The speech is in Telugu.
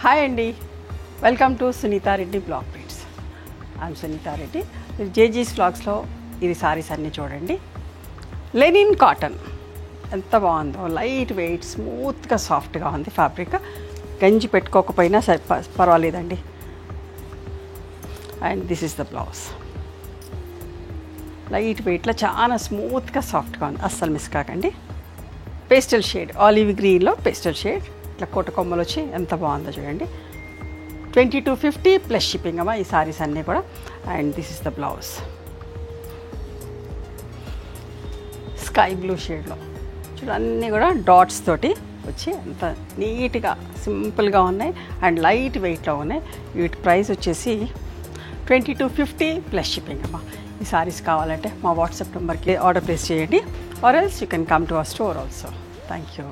హాయ్ అండి, welcome to Sunitha Reddy blog prints. I'm Sunitha Reddy. జేజీస్ బ్లాగ్స్లో ఇది సారీస్ అన్నీ చూడండి. లెనిన్ కాటన్ ఎంత బాగుందో, లైట్ వెయిట్, స్మూత్గా సాఫ్ట్గా ఉంది ఫ్యాబ్రిక్. గంజి పెట్టుకోకపోయినా పర్వాలేదండి. And this is the blouse. Light వెయిట్లో చాలా స్మూత్గా సాఫ్ట్గా ఉంది, అస్సలు మిస్ కాకండి. పేస్టల్ షేడ్, ఆలివ్ గ్రీన్లో పేస్టల్ షేడ్, ఇట్లా కోట కొమ్మలు వచ్చి ఎంత బాగుందో చూడండి. 2250 ప్లస్ షిప్పింగ్ అమ్మా ఈ సారీస్ అన్నీ కూడా. And this is the blouse, sky blue షేడ్లో చూడండి. అన్నీ కూడా డాట్స్ తోటి వచ్చి ఎంత నీట్గా సింపుల్గా ఉన్నాయి అండ్ లైట్ వెయిట్లో ఉన్నాయి. వీటి ప్రైస్ వచ్చేసి 2250 ప్లస్ షిప్పింగ్ అమ్మా. ఈ సారీస్ కావాలంటే మా వాట్సాప్ నెంబర్కి ఆర్డర్ ప్లేస్ చేయండి, or else you can come to our store also. Thank you.